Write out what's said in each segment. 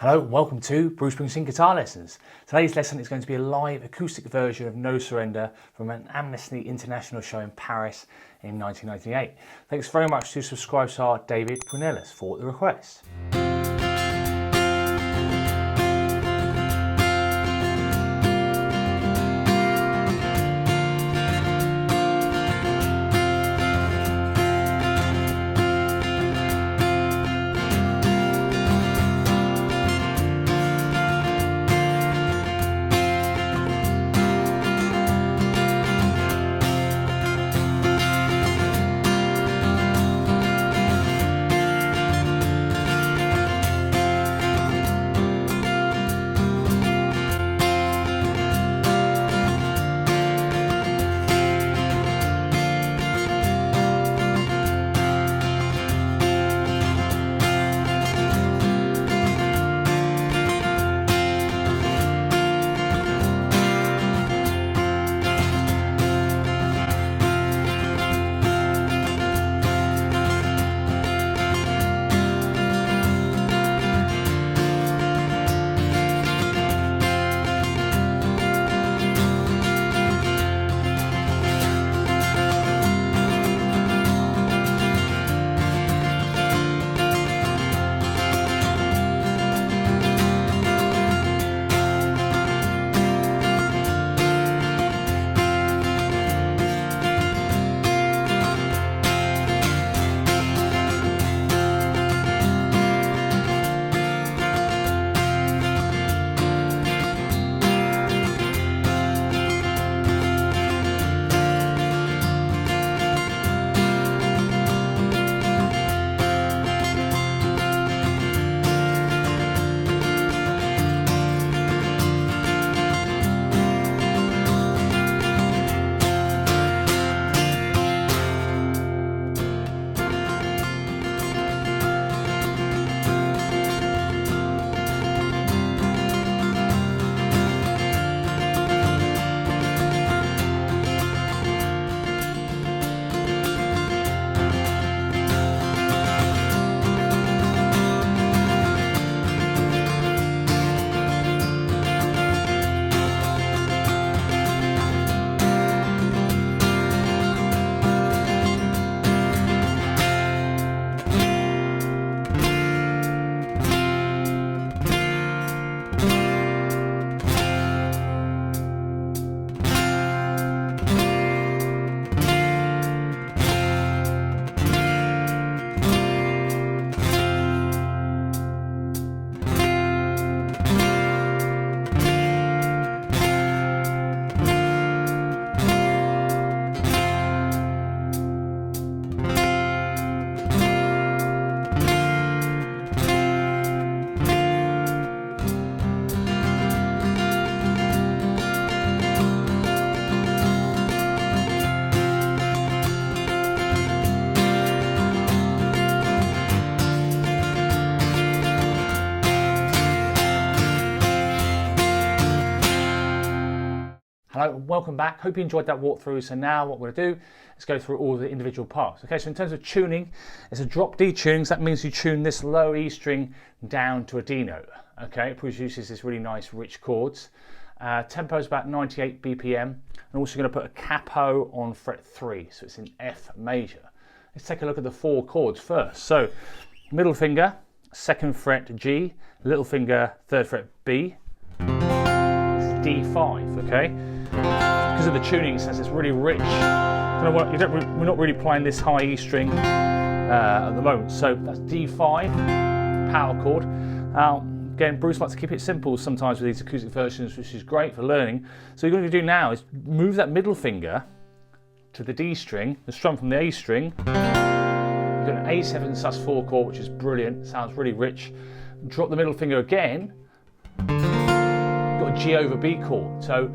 Hello, welcome to Bruce Springsteen Guitar Lessons. Today's lesson is going to be a live acoustic version of No Surrender from an Amnesty International show in Paris in 1998. Thanks very much to subscribe star David Brunellis for the request. Hello, welcome back. Hope you enjoyed that walkthrough. So now what we're going to do is go through all the individual parts. Okay, so in terms of tuning, it's a drop D tuning. So that means you tune this low E string down to a D note. Okay, it produces this really nice rich chords. Tempo is about 98 BPM. And also going to put a capo on fret 3, so it's in F major. Let's take a look at the four chords first. So middle finger, 2nd fret G, little finger, 3rd fret B, D5, okay? Because of the tuning, it says it's really rich. We're not really playing this high E string at the moment, so that's D5, power chord. Again, Bruce likes to keep it simple sometimes with these acoustic versions, which is great for learning. So what you're going to do now is move that middle finger to the D string, the strum from the A string. You've got an A7 sus4 chord, which is brilliant, sounds really rich. Drop the middle finger again. Got a G over B chord, so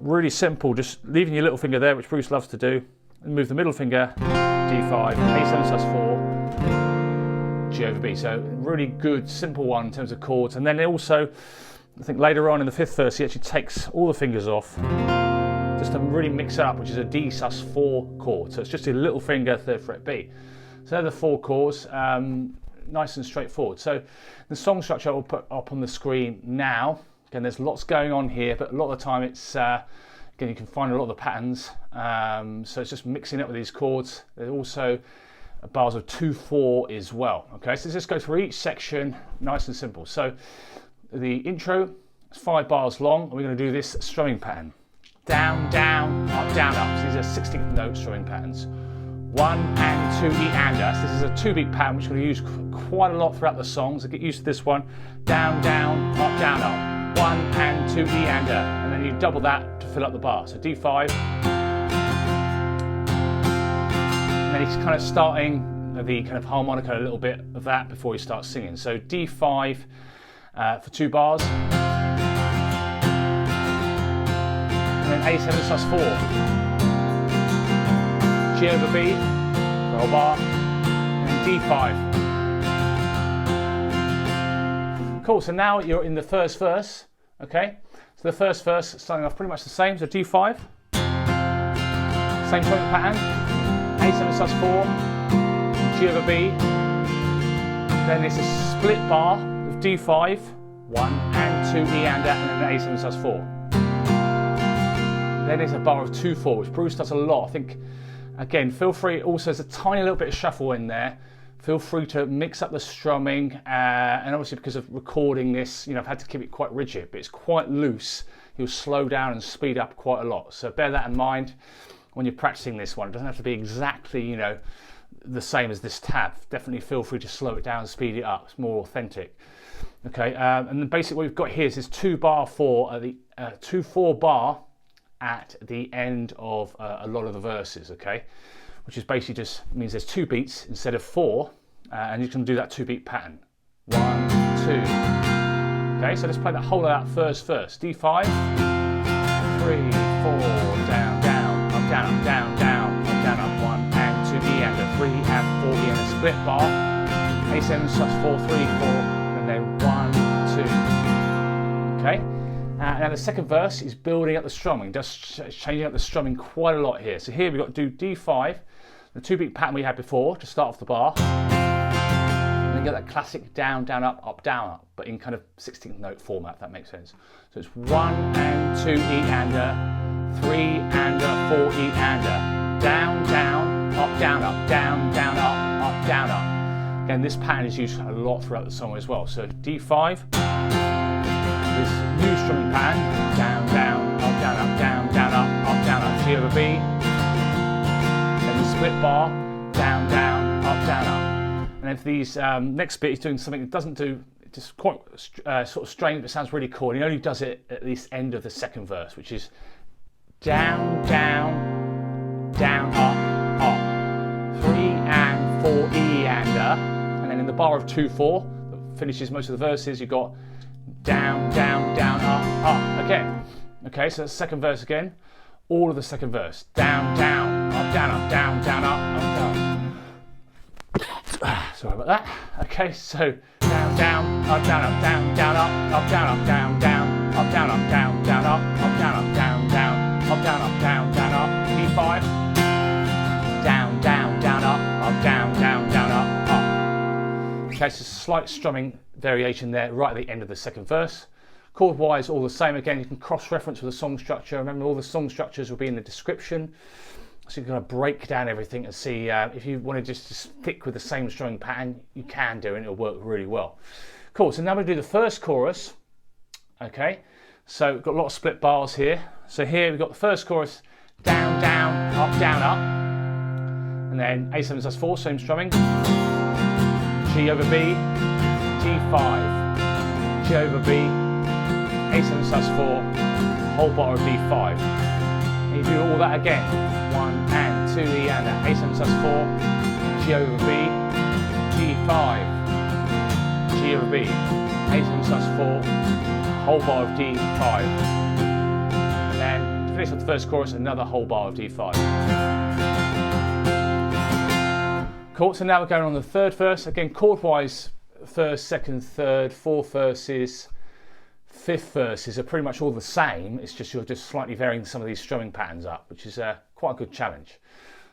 really simple, just leaving your little finger there, which Bruce loves to do, and move the middle finger, D5, A7 sus4, G over B. So really good, simple one in terms of chords. And then also, I think later on in the 5th verse, he actually takes all the fingers off, just to really mix it up, which is a D sus4 chord. So it's just a little finger, 3rd fret B. So they're the four chords. nice and straightforward. So the song structure I'll put up on the screen now. Again, there's lots going on here, but a lot of the time it's, again, you can find a lot of the patterns. So it's just mixing up with these chords. There's also bars of 2/4 as well. Okay, so let's just go through each section, nice and simple. So the intro is 5 bars long, and we're going to do this strumming pattern. Down, down, up, down, up. So these are 16th note strumming patterns. 1 and 2 E and A. So this is a 2-beat pattern which we're going to use quite a lot throughout the song. So get used to this one. Down, down, up, down, up. 1 and 2 E and A. And then you double that to fill up the bar. So D5. And then he's kind of starting the kind of harmonica, a little bit of that before he starts singing. So D5 for 2 bars. And then A7/4. G over B for a whole bar. And D5. Cool, so now you're in the first verse. Okay, so the first verse starting off pretty much the same. So D5. Same strumming pattern. A7/4. G over B. Then it's a split bar of D5, 1 and 2 E and A, and then A7/4. Then there's a bar of 2/4, which Bruce does a lot. I think, again, feel free, also there's a tiny little bit of shuffle in there. Feel free to mix up the strumming, and obviously because of recording this, I've had to keep it quite rigid, but it's quite loose. You'll slow down and speed up quite a lot. So bear that in mind when you're practicing this one. It doesn't have to be exactly, the same as this tab. Definitely feel free to slow it down and speed it up. It's more authentic. Okay, and then basically what we've got here is this 2/4 at the 2/4 bar at the end of a lot of the verses. Okay, which is basically just means there's 2 beats instead of 4, and you can do that 2-beat pattern. 1, 2. Okay, so let's play that whole of that first verse. D5, 3, 4, down, down, up, down, up, down, down, up, down, up, 1 and 2 E and A, 3 and 4 E and A, split bar. A7/4, 3, 4, and then 1, 2. Okay. Now the second verse is building up the strumming, just changing up the strumming quite a lot here. So here we've got to do D5, the 2-beat pattern we had before to start off the bar. And then get that classic down, down, up, down, up, but in kind of 16th note format, if that makes sense. So it's 1 and 2 E and A, 3 and A, 4 E and A, down, down, up, down, up, down, down, up, down, up. Again, this pattern is used a lot throughout the song as well. So D5. This new strumming pattern, down, down, up, down, up, down, down, up, down, up, G over B. Then the split bar, down, down, up, and then for these next bit, he's doing something that doesn't do, just quite sort of strange, but sounds really cool. And he only does it at the end of the second verse, which is down, down, down, up, 3 and 4 E and A. And then in the bar of 2/4, that finishes most of the verses, you've got down, down, down, up again. Okay, so that's the second verse again. All of the second verse. Down, down, up, down, down, up, down. Sorry about that. Okay, so down, down, up, down, down, down, up, down, down, down, up, down, down, down, up, down, down, down, up, down, down, up. D5. Down, down, down, up, down, down, down, up. Okay, so slight strumming variation there right at the end of the second verse. Chord wise, all the same. Again, you can cross-reference with the song structure. Remember, all the song structures will be in the description, so you're going to break down everything and see if you want to just stick with the same strumming pattern, you can do, and it'll work really well. Cool, so now we'll do the first chorus. Okay, so we've got a lot of split bars here. So here we've got the first chorus, down, down, up, and then A7/4, same strumming, G over B, D5, G over B, A7/4, whole bar of D5. And you do all that again. 1 and 2 E and A, A7/4, G over B, D5, G over B, A7/4, whole bar of D5. And then to finish off the first chorus, another whole bar of D5. Cool, so now we're going on the third verse. Again, chord-wise, first, second, third, fourth verses, fifth verses are pretty much all the same. It's just you're just slightly varying some of these strumming patterns up, which is quite a good challenge.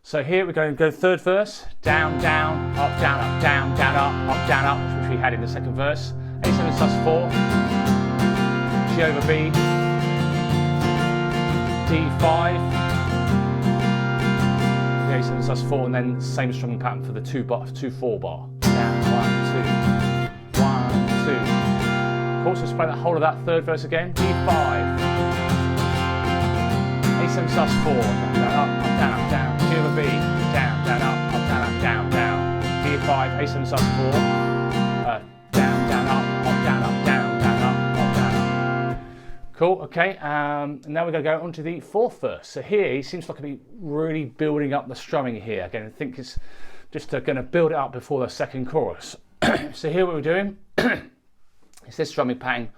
So here we're going to go third verse, down, down, up, down, up, down, down, up, which we had in the second verse. A7 sus4, G over B, D5, the A7 sus4, and then same strumming pattern for the 2/4 bar. Down, 1, 2, 1, 2. Cool, so let's play the whole of that third verse again. D5, A7 sus4, down, up, down, G over B, down, down, up, down, down. D5, A7 sus4, down, down, up, down, up, down, up. Cool, okay, and now we're going to go on to the fourth verse. So here he seems like to be really building up the strumming here. Again, I think it's just going to build it up before the second chorus. So here what we're doing is this strumming pattern,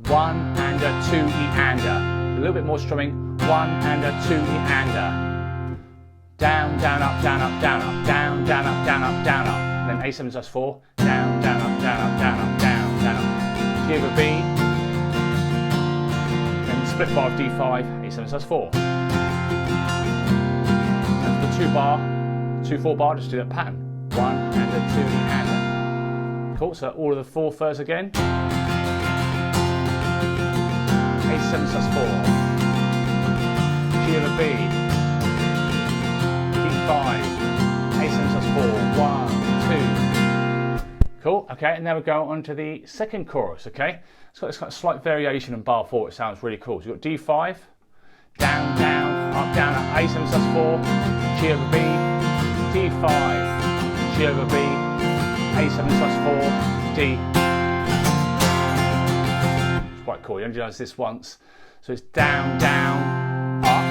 1 and a 2 E and a little bit more strumming, 1 and a 2 E and a. Down, down, up, down, up, down, up, down, down, up, down, up, down, up. And then A7 sus4, down, down, up, down, up, down, up, down, down, up. G over B. Then the split bar of D5, A7 sus4. And for the 2/4 bar, just do that pattern. 1 and a 2 E and a. Cool, so all of the 4 first again. A7 sus4. G over B. D5, A7 sus4, 1, 2. Cool, okay, and now we go on to the second chorus, okay? It's got this kind of slight variation in bar 4, it sounds really cool. So you've got D5, down, down, up, A7 sus4, G over B, D5, G over B, A7 sus4, D. It's quite cool, you only does this once. So it's down, down, up,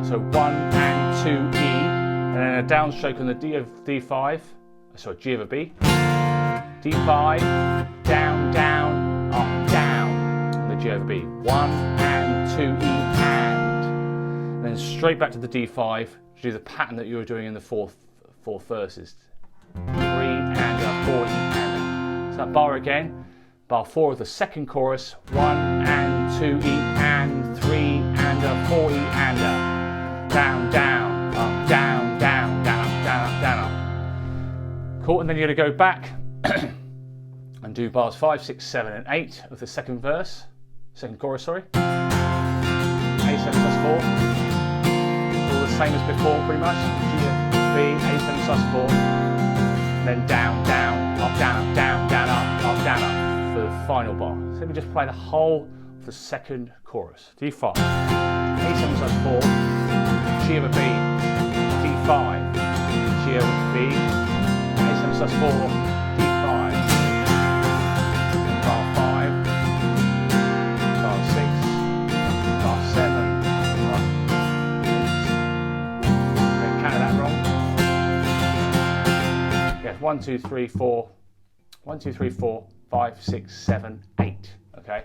so 1 and 2 E, and then a downstroke on the D of D5, sorry, G over B, D5, down, down, up, down, and the G over B, 1 and 2 E and then straight back to the D5 to do the pattern that you were doing in the fourth verses, 3 and a 4 E and. So that bar again, bar 4 of the second chorus, 1 and 2 E and 3 and a 4 E and a. Down, down, up, down, down, down, up, down, up, down, up. Cool, and then you're going to go back and do bars 5, 6, 7, and 8 of the second chorus, sorry. A7 sus4. All the same as before, pretty much. G, B, A7 sus4. Then down, down, up, down, up, down, down, up, down, up for the final bar. So let me just play the whole of the second chorus. D5, A7 sus4. G over B, D5, G over B, A7 sus4, D5, bar 5, bar 6, bar 7, bar 8. Don't count that wrong. Yes, 1, 2, 3, 4, 1, 2, 3, 4, 5, 6, 7, 8. Okay.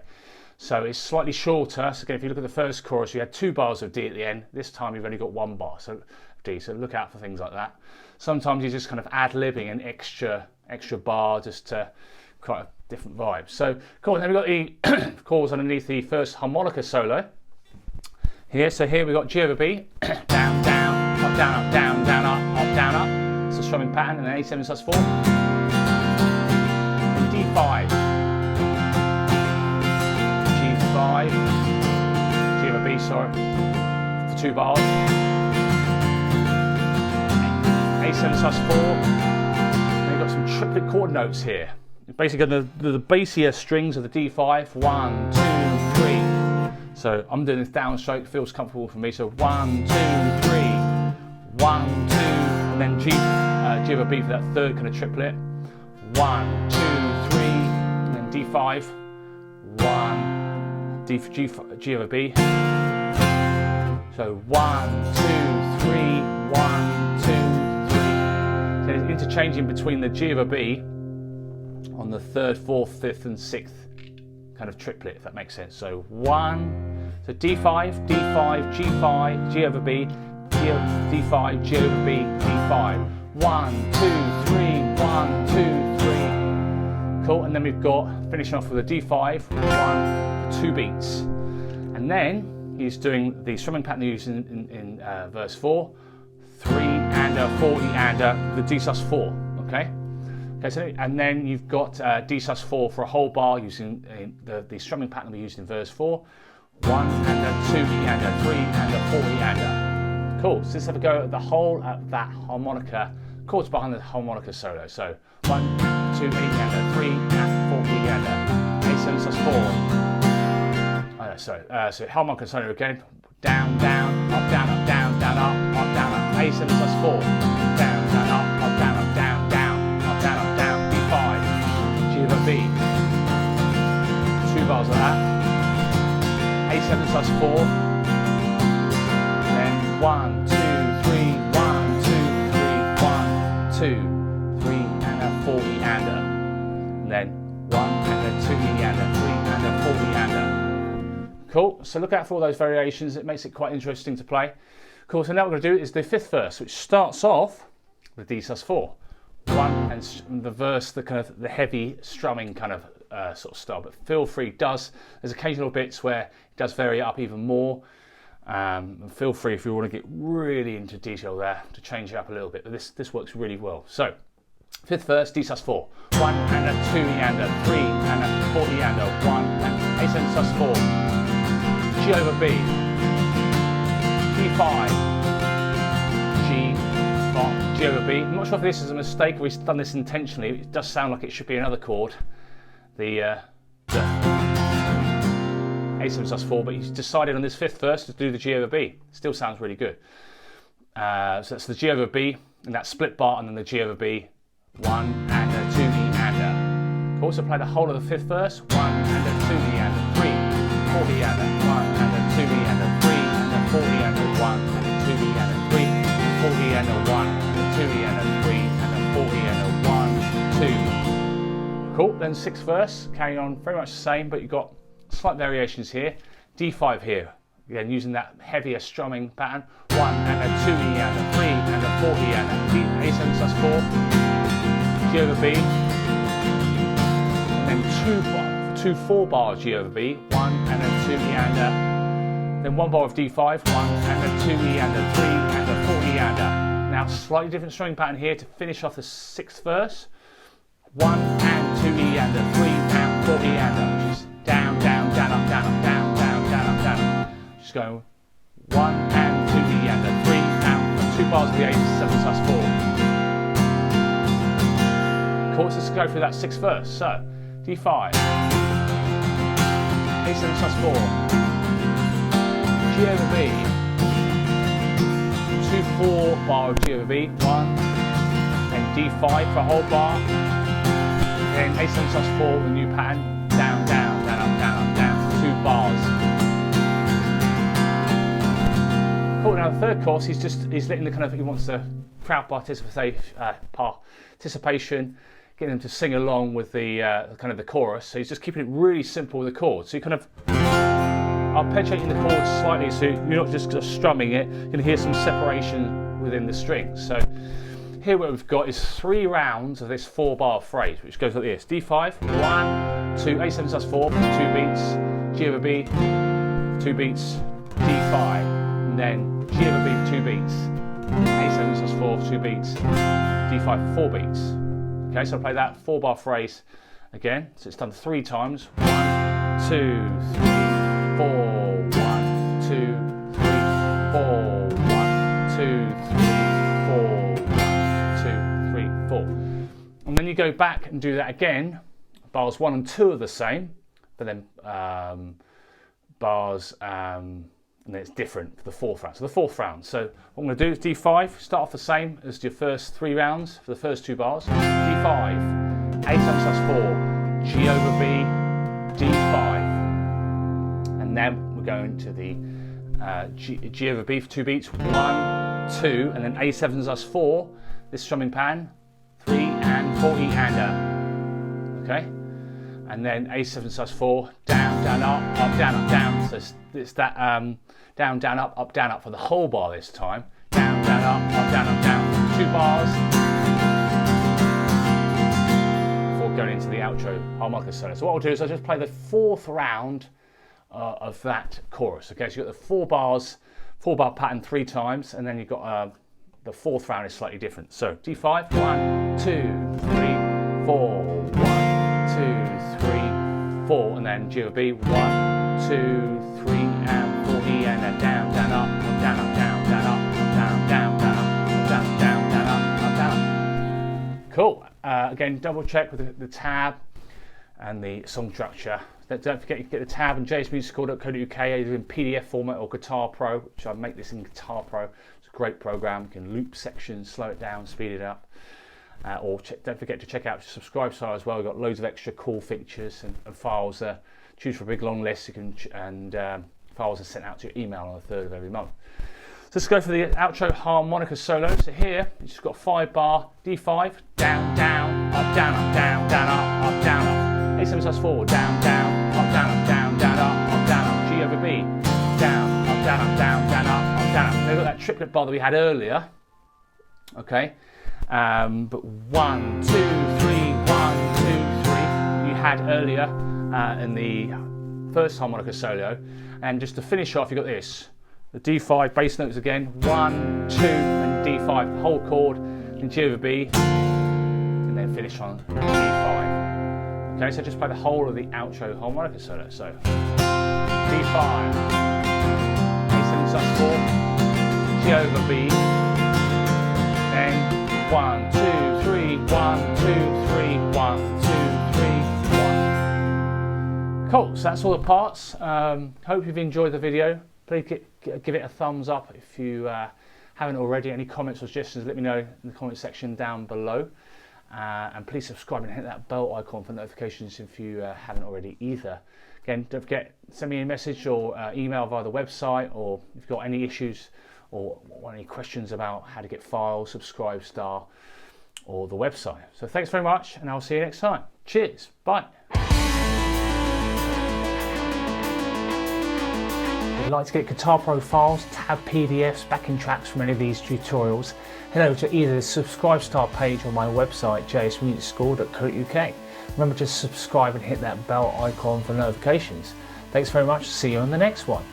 So it's slightly shorter. So again, if you look at the first chorus, you had 2 bars of D at the end. This time you've only got 1 bar of D. So look out for things like that. Sometimes you're just kind of ad-libbing an extra bar just to quite a different vibe. So cool. And then we've got the chords underneath the first harmonica solo. Here, so here we've got G over B, down, down, up, down, up, down, down, up, down, up. It's a strumming pattern, and then A7 sus4. And D5. G5, G over B, sorry, for 2 bars. A7 sus4. Then you've got some triplet chord notes here. Basically, the bassier strings of the D5. 1, 2, 3. So I'm doing this downstroke, feels comfortable for me. So 1, 2, 3, 1, 2, and then G over B for that third kind of triplet. 1, 2, 3, and then D5. 1. D for G over B. So 1, 2, 3, 1, 2, 3. So it's interchanging between the G over B on the 3rd, 4th, 5th, and 6th kind of triplet, if that makes sense. So 1, so D5, D5, G5, G over B, D5, G over B, D5. 1, 2, 3, 1, 2, 3. Cool, and then we've got finishing off with a D5, 1, 2 beats. And then he's doing the strumming pattern he used in verse 4, 3 and a 40 and the D sus4. Okay. Okay. So and then you've got D sus4 for a whole bar using the strumming pattern we used in verse 4. 1 and a 2 and a 3 and a 40 and a. Cool. So let's have a go at the whole of that harmonica, chords behind the harmonica solo. So 1, 2, 8 and a 3 and 40 and a A7 sus4. So harmonica solo again. Down, down, up, down, up, down, down, up, down, up. A7 sus4. Down, down, up, down, up, down, down, up, down, up, down. D5. G over B. 2 bars like that. A7 sus4, then 1, 2, 3, 1, 2, 3, 1, 2, 3 and a 40 and then 1 and a 2 and a 3 and a 40 and Cool, so look out for all those variations, it makes it quite interesting to play. Cool, so now what we're going to do is the fifth verse, which starts off with D sus4. 1 and the verse, the kind of the heavy strumming kind of sort of style, but feel free, there's occasional bits where it does vary up even more. Feel free if you want to get really into detail there to change it up a little bit, but this works really well. So fifth verse, D sus4, 1 and a 2 and a 3 and a 40 and a 1 and A7 sus4, G over B, D5, G over B. I'm not sure if this is a mistake or he's done this intentionally. It does sound like it should be another chord, the A7 sus4, but he's decided on this fifth verse to do the G over B. Still sounds really good. So that's the G over B and that split bar, and then the G over B, 1 and a 2 E and a. Cool, so play the whole of the fifth verse, 1 and a 2 E and a 3, 40 and a 1 and a 2 E and a 3 and a 40 and a 1 and a 2 E and a 3, 40 and a 1 and a 2 E and a 3 and a 40 and a 1, 2. Cool, then sixth verse, carrying on very much the same, but you've got slight variations here. D5 here, again using that heavier strumming pattern. 1 and a 2 E and a 3 and a 40 and a A7 sus4, G over B, and then two 4 bars G over B, 1 and a 2 E and a, then 1 bar of D5, 1 and a 2 E and a 3 and a 40 and a. Now slightly different strumming pattern here to finish off the sixth verse. 1 and 2 E and a 3 and 40 and a, which is down, down, down, up, down, up, down, down, down, up, down, up. Just going 1 and 2 E and a 3 and 2 bars of the A7 sus4. Cool, so let's go through that sixth verse. So D5, A7 sus4, G over B, 2 4 bar of G over B, 1, then D5 for a whole bar, then A7 sus4, the new pattern, down, down, down, up, down, up, down, 2 bars. Cool, now the third course, he's letting the kind of, he wants the crowd participation, getting them to sing along with the kind of the chorus. So he's just keeping it really simple with the chords. So you kind of arpeggiating the chords slightly, so you're not just strumming it. You're going to hear some separation within the strings. So here what we've got is 3 rounds of this 4 bar phrase, which goes like this: D5, 1, 2, A7 sus4, 2 beats, G over B, 2 beats, D5, and then G over B for 2 beats, A7 sus4, 2 beats, D5 for 4 beats. Okay, so I'll play that 4 bar phrase again. So it's done 3 times. 1, 2, 3, 4, 1, 2, 3, 4, 1, 2, 3, 4, 1, 2, 3, 4. And then you go back and do that again. Bars 1 and 2 are the same, but then bars, and then it's different for the 4th round. So the 4th round. So what I'm going to do is D5, start off the same as your first 3 rounds for the first 2 bars. D5, A7 sus4, G over B, D5. And then we're going to the G over B for 2 beats. 1, 2, and then A7 sus4, this strumming pattern, 3 and 40 and a. Okay? And then A7 sus4, down, down, up, down, up, down. So it's that down, down, up, down, up for the whole bar this time. Down, down, up, down, up, down. 2 bars. Before going into the outro harmonica solo. So what I'll do is I'll just play the 4th round of that chorus. Okay, so you've got the 4 bar pattern 3 times, and then you've got the fourth round is slightly different. So D5, 1, 2, 3, 4, 1, 2, 3, 4, and then G over B, 1, 2, 3, and 4 E, and then down, down, up, down, up, down, down, up, down, down, down, up, down, down, down, up, down. Cool. Again, double check with the tab and the song structure. Don't forget you can get the tab on jsmusical.co.uk either in PDF format or Guitar Pro, which I make this in Guitar Pro. It's a great program. You can loop sections, slow it down, speed it up. Don't forget to check out the subscribe site as well. We've got loads of extra cool features and files. Choose for a big long list. You can files are sent out to your email on the 3rd of every month. So let's go for the outro harmonica solo. So here you just got 5-bar D5, down, down, up, down, up, down, down, up, down, up. A7/4, down, down, up, down, up, down, down, up, down, up. G over B, down, up, down, up, down, down, up, down, up. We've got that triplet bar that we had earlier. Okay, but 1, 2, 3, 1, 2, 3 you had earlier in the first harmonica solo, and just to finish off, you got this: the D5 bass notes again, 1, 2, and D5, the whole chord, and G over B, and then finish on D5. Okay, so just play the whole of the outro harmonica solo. So D5, A7/4, G over B, then 1, 2, 3, 1, 2, 3, 1, 2, 3, 1. Cool, so that's all the parts. Hope you've enjoyed the video. Please give it a thumbs up if you haven't already. Any comments or suggestions, let me know in the comment section down below. And please subscribe and hit that bell icon for notifications if you haven't already either. Again, don't forget, send me a message or email via the website, or if you've got any issues or any questions about how to get files, Subscribe Star, or the website. So thanks very much, and I'll see you next time. Cheers, bye. If you'd like to get Guitar Pro files, tab PDFs, backing tracks from any of these tutorials, head over to either the Subscribe Star page or my website, jsmusical.co.uk. Remember to subscribe and hit that bell icon for notifications. Thanks very much. See you on the next one.